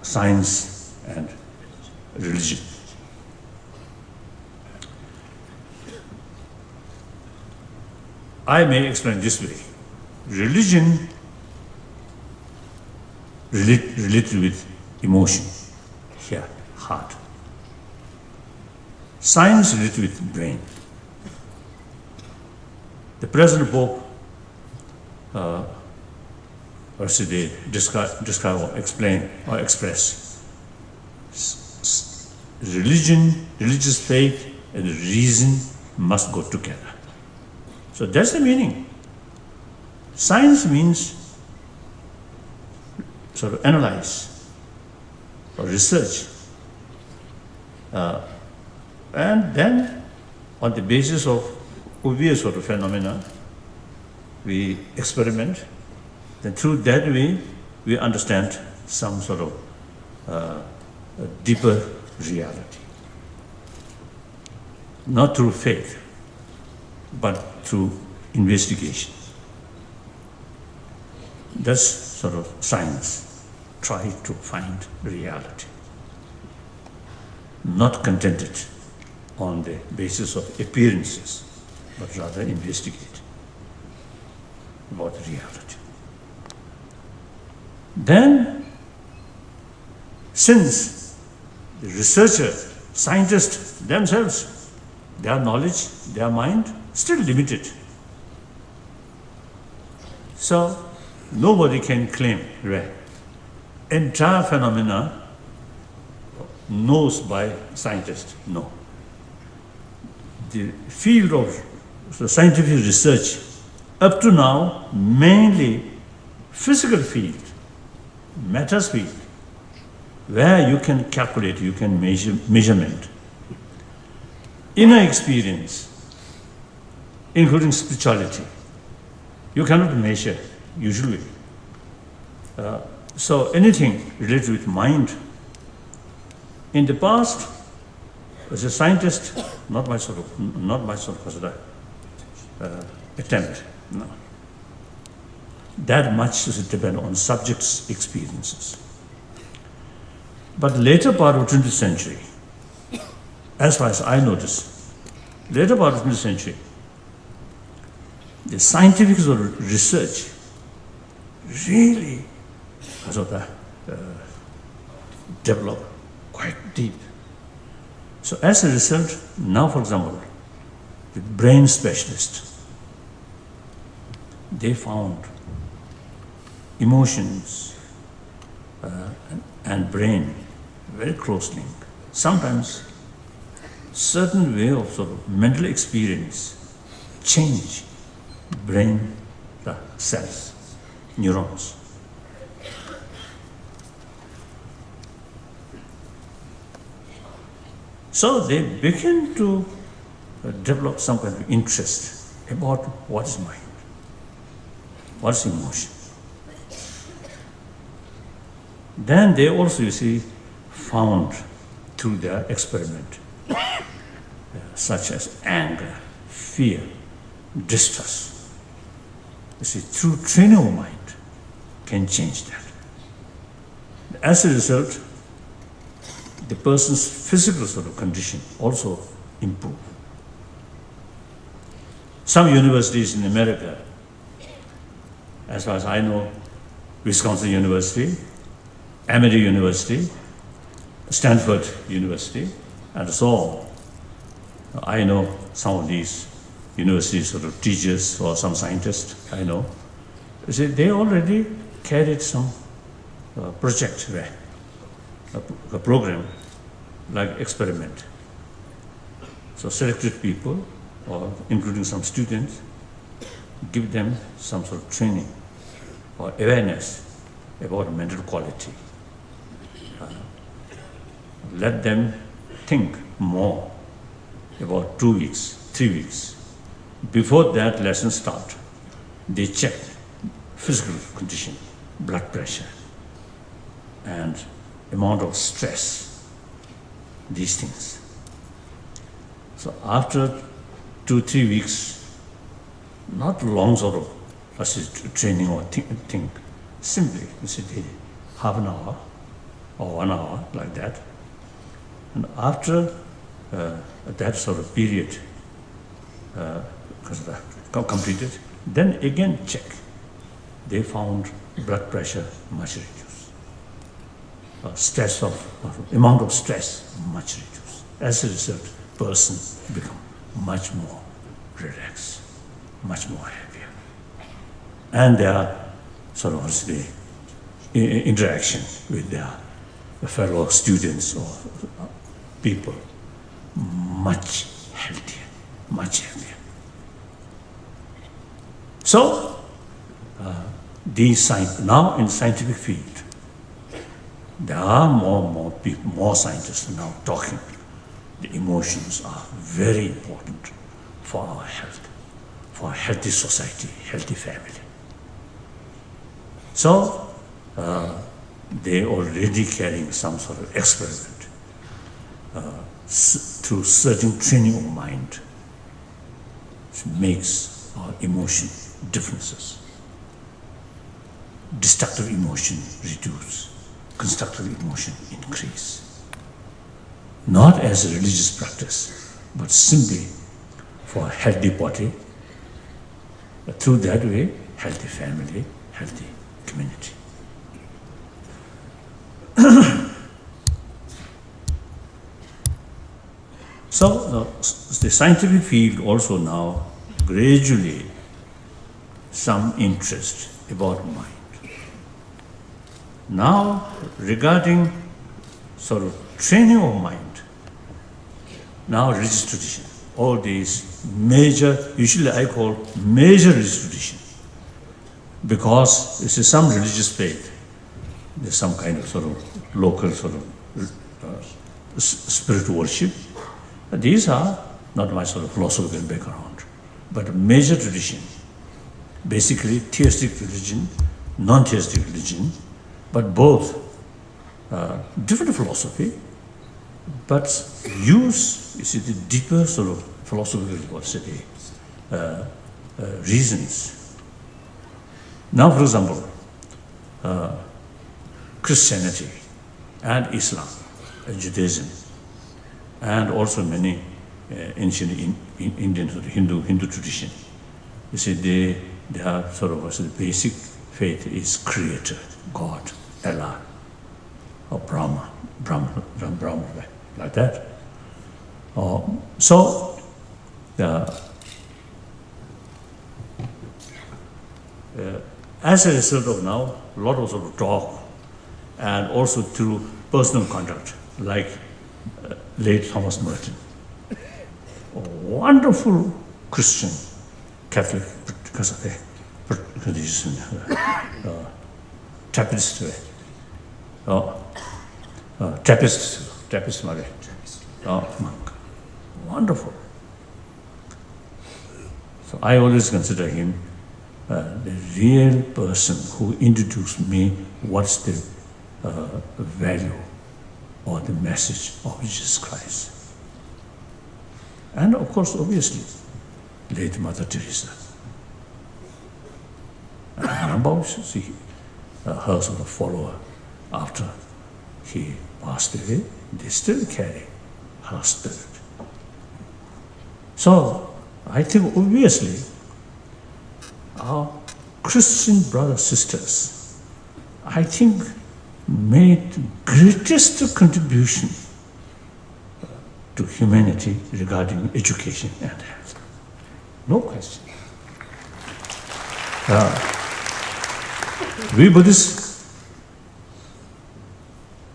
science and religion. I may explain this way. Religion related with emotion, here, heart. Science related with brain. The present Pope, or should they describe or explain or express religion, religious faith, and reason must go together. So that's the meaning. Science means sort of analyze or research. And then on the basis of obvious sort of phenomena, we experiment. Then through that way, we understand some sort of a deeper reality. Not through faith, but through investigation. That's sort of science. Try to find reality. Not contented on the basis of appearances, but rather investigate about reality. Then, since the researcher, scientists themselves, their knowledge, their mind, still limited. So, nobody can claim entire phenomena knows by scientists. No. The field of scientific research up to now mainly physical field, matters field, where you can calculate, you can measurement. Inner experience, including spirituality, you cannot measure usually. So anything related with mind. In the past, as a scientist, not my sort of attempt. No. That much does depend on subjects' experiences. But later part of 20th century, as far as I notice, later part of 20th century, the scientific sort of research really developed quite deep. So as a result, now for example, the brain specialists, they found emotions and brain very close link. Sometimes certain way of sort of mental experience change brain cells, neurons. So they begin to develop some kind of interest about what is mind, what is emotion. Then they also, you see, found through their experiment, such as anger, fear, distrust. You see, through training of mind can change that. As a result, the person's physical sort of condition also improve. Some universities in America, as far as I know, Wisconsin University, Emory University, Stanford University, and so on. I know some of these universities sort of teachers or some scientists, I know. You see, they already carried some project, a program like experiment. So selected people, or including some students, give them some sort of training or awareness about mental quality. Let them think more about 2 weeks, 3 weeks. Before that lesson start, they check physical condition, blood pressure, and amount of stress, these things. So after 2-3 weeks, not long sort of training or think, simply, you see, half an hour, or 1 hour, like that. And after that sort of period completed, then again check. They found blood pressure much reduced. Amount of stress much reduced. As a result, person become much more relaxed, much more happier. And their sort of the interaction with their fellow students or people much healthier, much happier. So, now in scientific field, there are more people, more scientists now talking. The emotions are very important for our health, for a healthy society, healthy family. So, they already carrying some sort of experiment through certain training of mind, which makes our emotion differences. Destructive emotion reduce, constructive emotion increase. Not as a religious practice, but simply for a healthy body. Through that way, healthy family, healthy community. So the scientific field also now gradually some interest about mind. Now regarding sort of training of mind, now religious tradition, all these major, usually I call major religious tradition, because this is some religious faith, there's some kind of sort of local sort of spiritual worship. These are not my sort of philosophical background, but a major tradition, basically theistic religion, non-theistic religion, but both different philosophy, but use, you see, the deeper sort of philosophical, what's it, reasons. Now, for example, Christianity and Islam, and Judaism, and also many ancient Indian sort of Hindu tradition. You see, they have sort of the basic faith is Creator, God, Allah, or Brahma, like that. So, as a result of now, a lot of sort of talk, and also through personal conduct, like late Thomas Merton, a wonderful Christian, Catholic, Trappist, monk, wonderful. So I always consider him the real person who introduced me what's the value or the message of Jesus Christ. And of course, obviously, late Mother Teresa. And Rambo, her sort of follower, after he passed away, they still carry her spirit. So, I think obviously, our Christian brothers, sisters, I think made greatest contribution to humanity regarding education and health. No question. We Buddhists,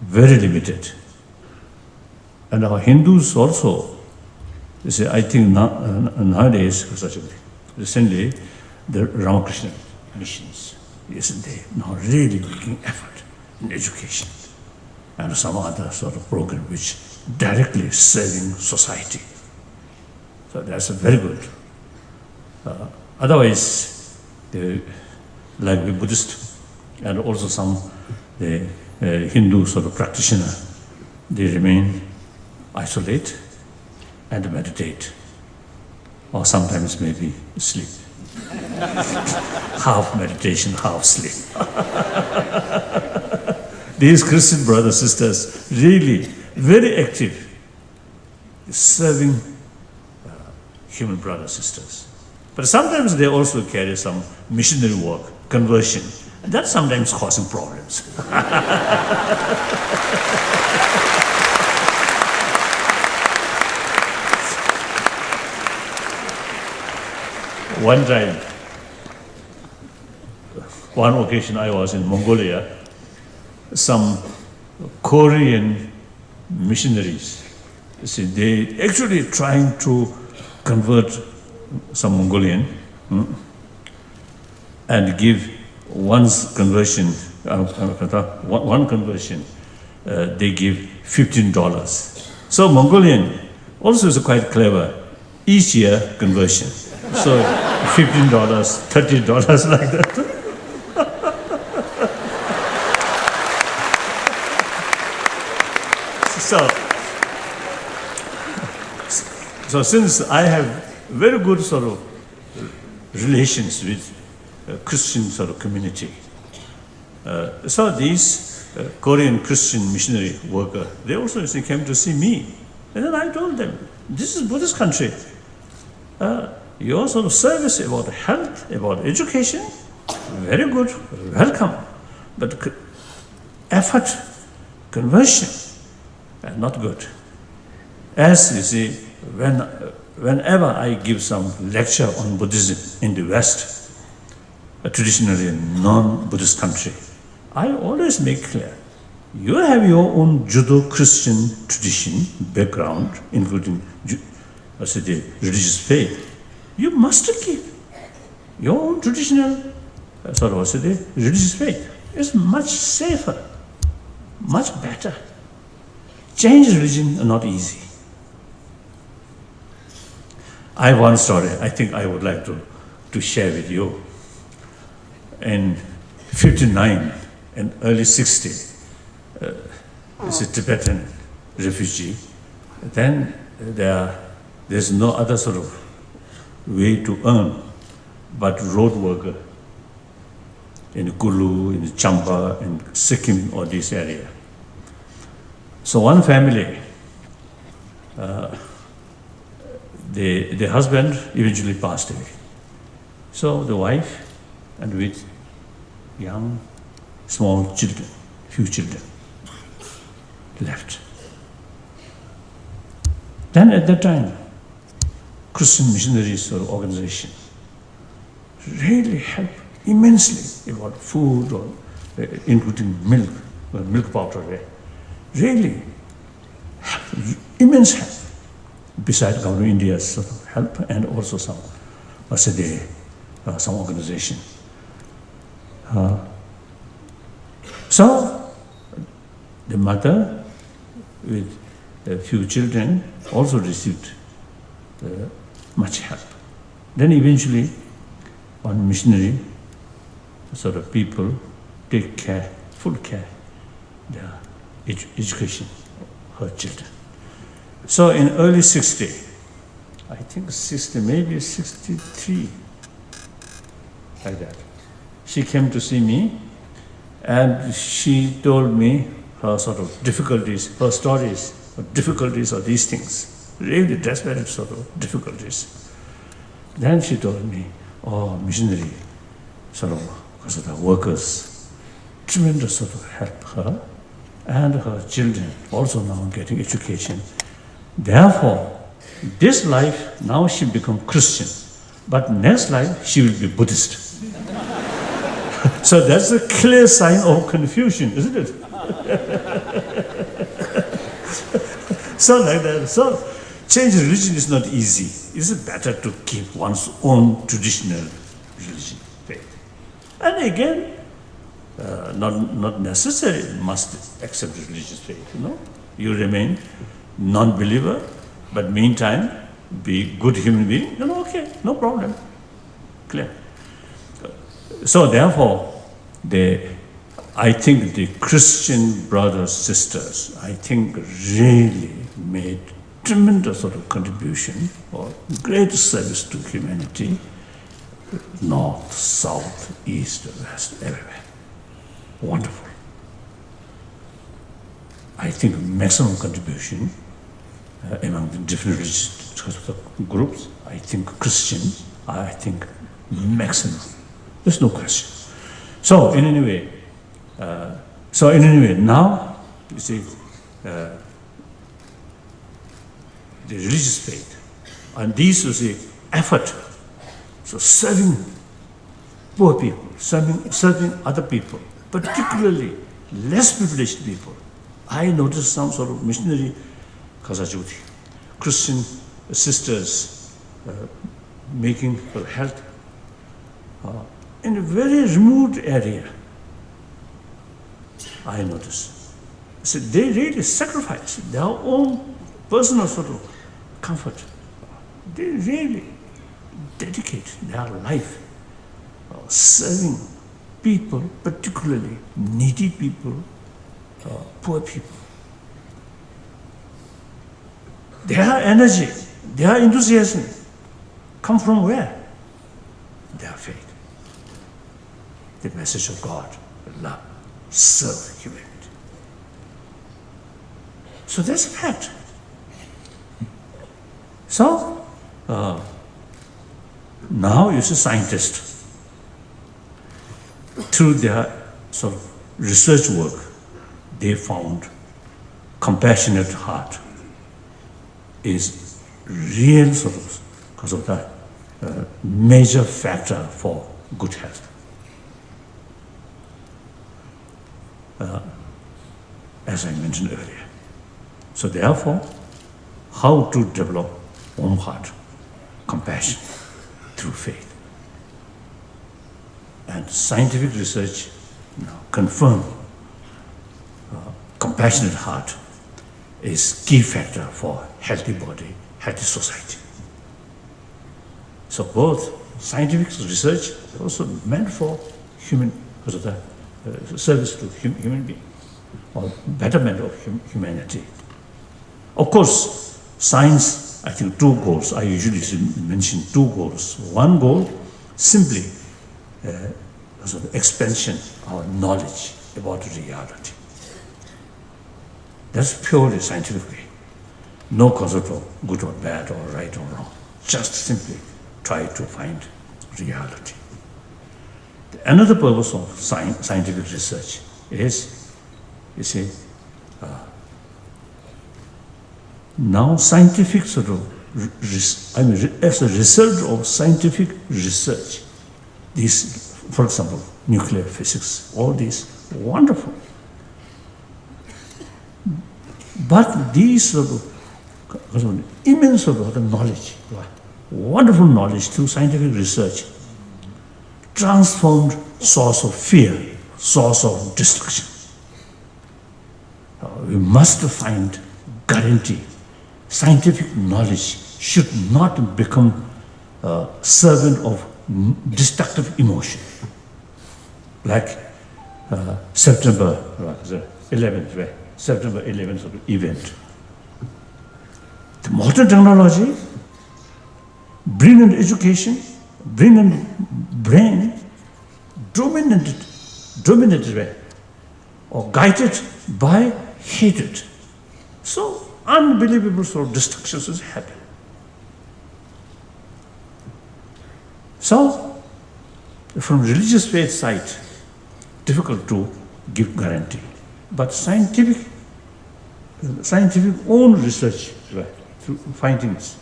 very limited. And our Hindus also, you see, I think nowadays, recently, the Ramakrishna missions, isn't they now really making effort in education and some other sort of program which directly serving society. So that's a very good. Otherwise, like the Buddhist and also some the Hindu sort of practitioner, they remain isolate and meditate, or sometimes maybe sleep. Half meditation, half sleep. these Christian brothers, sisters, really very active, serving human brothers, sisters. But sometimes they also carry some missionary work, conversion. And that's sometimes causing problems. One time, one occasion I was in Mongolia, some Korean missionaries, see, they actually trying to convert some Mongolian and give one's conversion, one conversion, they give $15. So Mongolian also is quite clever, each year conversion. So $15, $30 like that. So since I have very good sort of relations with Christian sort of community, so these Korean Christian missionary worker, they also came to see me. And then I told them, this is Buddhist country. Your sort of service about health, about education, very good, welcome. But effort, conversion, not good. As you see, whenever I give some lecture on Buddhism in the West, traditionally a non-Buddhist country, I always make clear, you have your own Judeo-Christian tradition, background, including the religious faith. You must keep your own traditional religious faith. It's much safer, much better. Change religion is not easy. I have one story I think I would like to share with you. In 59 and early 60, it's a Tibetan refugee. Then there's no other sort of way to earn but road worker in Kulu, in Chamba, in Sikkim or this area. So one family, the husband eventually passed away. So the wife and with young, small children, few children, left. Then at that time, Christian missionaries or organization really helped immensely about food or including milk, milk powder, really immense help. Besides government India's sort of help and also some organization. So the mother with a few children also received much help. Then eventually one missionary sort of people take care, full care, their education of her children. So in early 60, I think 60, maybe 63, like that, she came to see me and she told me her sort of difficulties, her stories, her difficulties of these things, really desperate sort of difficulties. Then she told me, oh, missionary, sort of, because of the workers, tremendous sort of help her and her children also now getting education. Therefore, this life, now she become Christian, but next life she will be Buddhist. So that's a clear sign of confusion, isn't it? So like that. So change religion is not easy. It's better to keep one's own traditional religion, faith. And again, not necessary must accept religious faith, you know. You remain non-believer, but meantime, be good human being, then okay, no problem. Clear. So therefore, I think the Christian brothers, sisters, I think really made tremendous sort of contribution or great service to humanity, north, south, east, west, everywhere. Wonderful. I think, maximum contribution among the different religious groups. I think Christian, I think maximum. There's no question. So in any way, now, you see, the religious faith, and these is the effort, so serving poor people, serving other people, particularly less privileged people. I noticed some sort of missionary Kazajuti, Christian sisters making for health in a very remote area. I noticed. So they really sacrifice their own personal sort of comfort. They really dedicate their life serving people, particularly needy people, poor people. Their energy, their enthusiasm come from where? Their faith. The message of God, love, serve humanity. So that's a fact. So, now you see scientists, through their sort of research work, they found compassionate heart is real sort of, because of that, major factor for good health. As I mentioned earlier. So therefore, how to develop warm heart, compassion through faith. And scientific research now confirm compassionate heart is key factor for healthy body, healthy society. So both scientific research is also meant for human, because of the service to human being, or betterment of humanity. Of course, science, I think two goals. I usually mention two goals. One goal, simply sort of expansion of knowledge about reality. That's purely scientific way. No concept of good or bad or right or wrong. Just simply try to find reality. Another purpose of scientific research is, you see, now scientific sort of, as a result of scientific research, these, for example, nuclear physics, all these, wonderful. But these sort of immense sort of knowledge, wonderful knowledge through scientific research, transformed source of fear, source of destruction. We must find guarantee. Scientific knowledge should not become a servant of destructive emotion. Like September 11th, right? September 11th sort of event. The modern technology, brilliant education, brilliant brain, dominated way, or guided by hatred. So unbelievable sort of destructions has happened. So, from religious faith side, difficult to give guarantee. But scientific own research, right, through findings,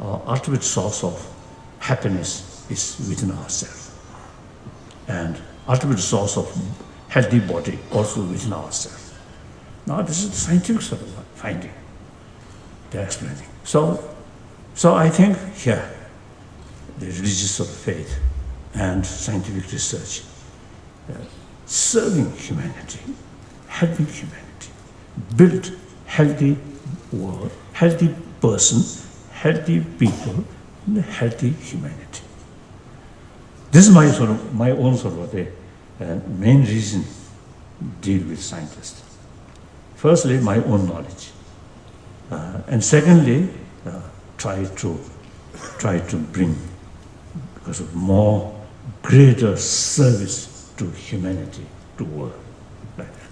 ultimate source of happiness is within ourselves. And ultimate source of healthy body also within ourselves. Now this is the scientific sort of finding. They're explaining. So I think here, the religious sort of faith and scientific research, serving humanity, helping humanity, build healthy world, healthy person, healthy people, and healthy humanity. This is my own sort of main reason deal with scientists. Firstly, my own knowledge, and secondly, try to bring, because of more greater service to humanity, to world, like that.